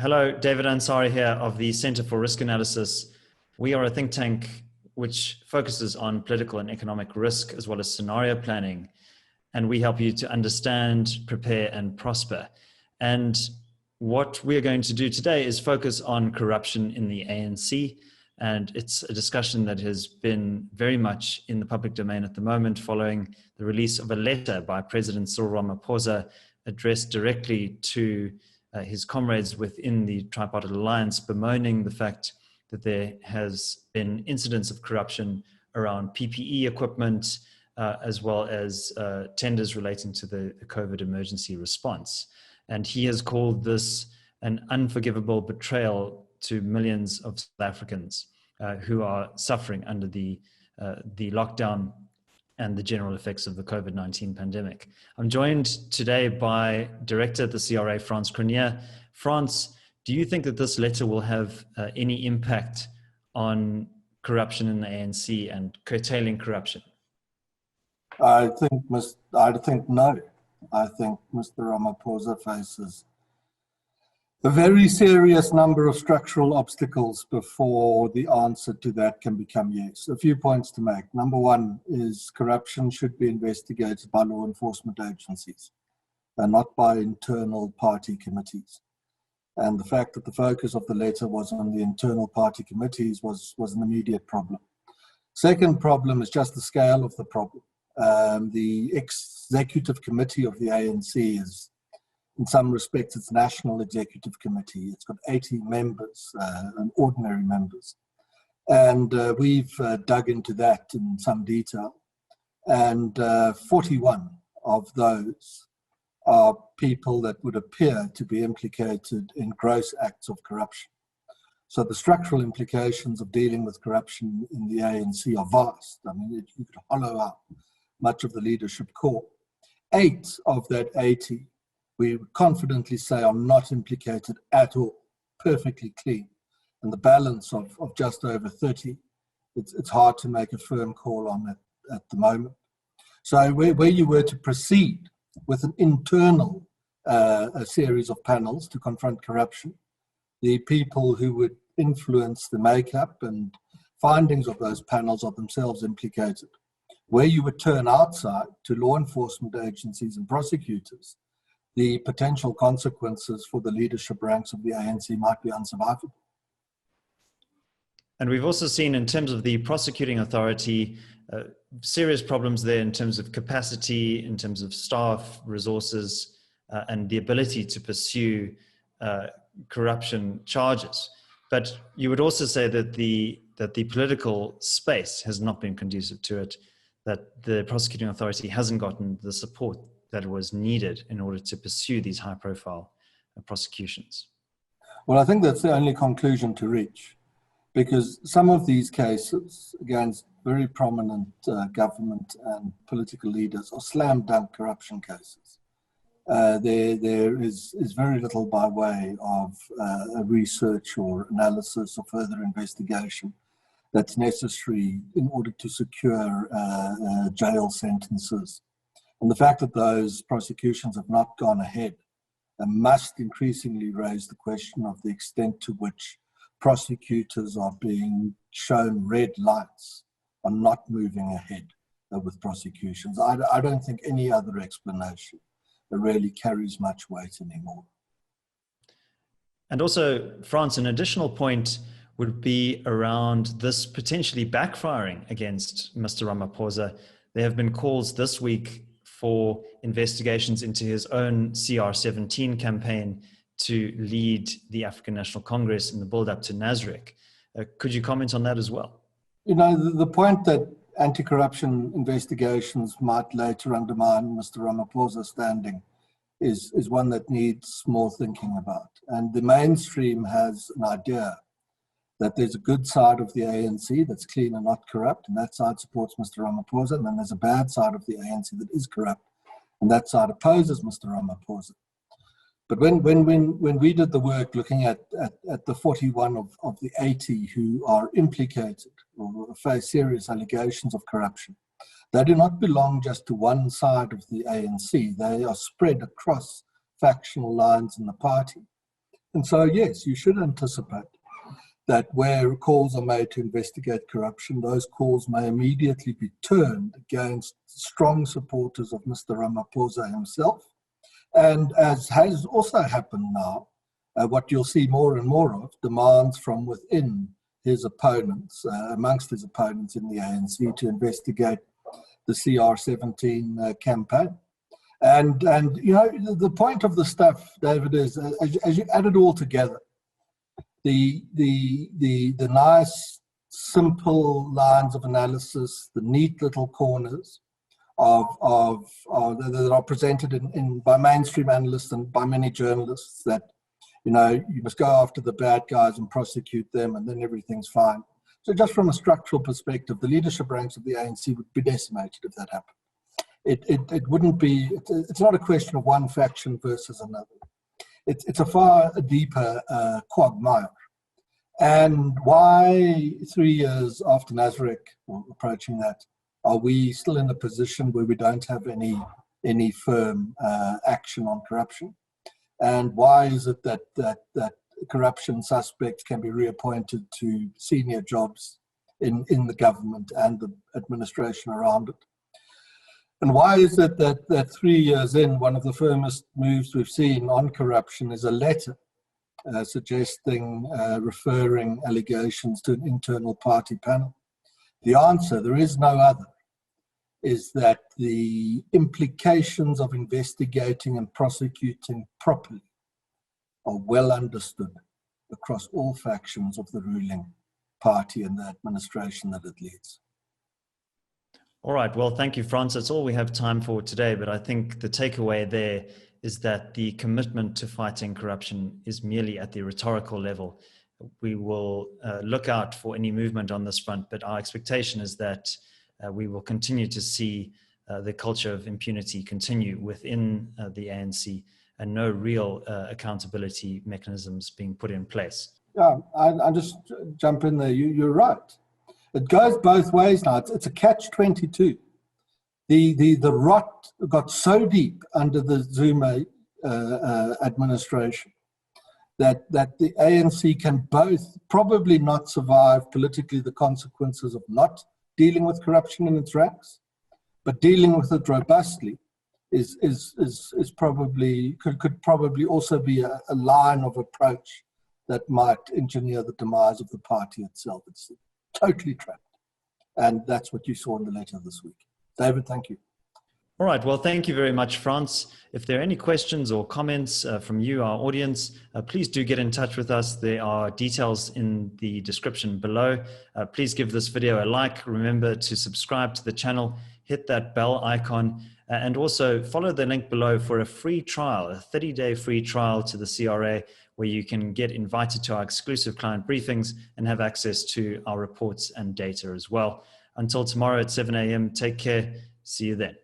Hello, David Ansara here of the Center for Risk Analysis. We are a think tank which focuses on political and economic risk as well as scenario planning. And we help you to understand, prepare, and prosper. And what we're going to do today is focus on corruption in the ANC. And it's a discussion that has been very much in the public domain at the moment following the release of a letter by President Cyril Ramaphosa addressed directly to his comrades within the tripartite alliance, bemoaning the fact that there has been incidents of corruption around PPE equipment, as well as tenders relating to the COVID emergency response. And he has called this an unforgivable betrayal to millions of South Africans who are suffering under the lockdown and the general effects of the COVID-19 pandemic. I'm joined today by Director at the CRA, Frans Cronje. Frans, do you think that this letter will have any impact on corruption in the ANC and curtailing corruption? I think no. I think Mr. Ramaphosa faces a very serious number of structural obstacles before the answer to that can become yes. A few points to make. Number one is corruption should be investigated by law enforcement agencies and not by internal party committees. And the fact that the focus of the letter was on the internal party committees was an immediate problem. Second problem is just the scale of the problem. The executive committee of the ANC is, in some respects, it's National Executive Committee. It's got 80 members and ordinary members. And we've dug into that in some detail. And 41 of those are people that would appear to be implicated in gross acts of corruption. So the structural implications of dealing with corruption in the ANC are vast. I mean, you could hollow out much of the leadership core. 8 of that 80 we would confidently say are not implicated at all, perfectly clean. And the balance of just over 30, it's hard to make a firm call on it at the moment. So where you were to proceed with an internal a series of panels to confront corruption, the people who would influence the makeup and findings of those panels are themselves implicated. Where you would turn outside to law enforcement agencies and prosecutors, the potential consequences for the leadership ranks of the ANC might be unsurvivable. And we've also seen, in terms of the prosecuting authority, serious problems there in terms of capacity, in terms of staff, resources, and the ability to pursue corruption charges. But you would also say that the political space has not been conducive to it, that the prosecuting authority hasn't gotten the support that was needed in order to pursue these high-profile prosecutions. Well, I think that's the only conclusion to reach, because some of these cases against very prominent government and political leaders are slam-dunk corruption cases. There is very little by way of research or analysis or further investigation that's necessary in order to secure jail sentences. And the fact that those prosecutions have not gone ahead must increasingly raise the question of the extent to which prosecutors are being shown red lights on not moving ahead with prosecutions. I don't think any other explanation really carries much weight anymore. And also, Frans, an additional point would be around this potentially backfiring against Mr. Ramaphosa. There have been calls this week for investigations into his own CR17 campaign to lead the African National Congress in the build-up to Nasrec. Could you comment on that as well? You know, the point that anti-corruption investigations might later undermine Mr. Ramaphosa's standing is one that needs more thinking about. And the mainstream has an idea that there's a good side of the ANC that's clean and not corrupt, and that side supports Mr. Ramaphosa, and then there's a bad side of the ANC that is corrupt, and that side opposes Mr. Ramaphosa. But when we did the work looking at the 41 of the 80 who are implicated or face serious allegations of corruption, they do not belong just to one side of the ANC. They are spread across factional lines in the party. And so, yes, you should anticipate that where calls are made to investigate corruption, those calls may immediately be turned against strong supporters of Mr. Ramaphosa himself. And as has also happened now, what you'll see more and more of, demands from within his opponents, amongst his opponents in the ANC, to investigate the CR17 campaign. And you know, the point of the stuff, David, is as you add it all together, the nice, simple lines of analysis, the neat little corners that are presented by mainstream analysts and by many journalists, that, you know, you must go after the bad guys and prosecute them and then everything's fine. So just from a structural perspective, the leadership ranks of the ANC would be decimated if that happened. It wouldn't be, it's not a question of one faction versus another. It's a far deeper quagmire. And why 3 years after Nasrec, or approaching that, are we still in a position where we don't have any firm action on corruption? And why is it that corruption suspects can be reappointed to senior jobs in the government and the administration around it? And why is it that 3 years in, one of the firmest moves we've seen on corruption is a letter referring allegations to an internal party panel? The answer, there is no other, is that the implications of investigating and prosecuting properly are well understood across all factions of the ruling party and the administration that it leads. All right, well, thank you, Frans. That's all we have time for today, but I think the takeaway there is that the commitment to fighting corruption is merely at the rhetorical level. We will look out for any movement on this front, but our expectation is that we will continue to see the culture of impunity continue within the ANC and no real accountability mechanisms being put in place. Yeah, I'll just jump in there. You're right. It goes both ways now. It's a catch-22. The rot got so deep under the Zuma administration that the ANC can both probably not survive politically the consequences of not dealing with corruption in its ranks, but dealing with it robustly is probably could probably also be a line of approach that might engineer the demise of the party itself. It's totally trapped, and that's what you saw in the letter this week. David, thank you. All right, well, thank you very much, Frans. If there are any questions or comments from you, our audience, please do get in touch with us. There are details in the description below. Please give this video a like. Remember to subscribe to the channel, hit that bell icon, and also follow the link below for a free trial, a 30-day free trial to the CRA, where you can get invited to our exclusive client briefings and have access to our reports and data as well. Until tomorrow at 7 a.m., take care. See you then.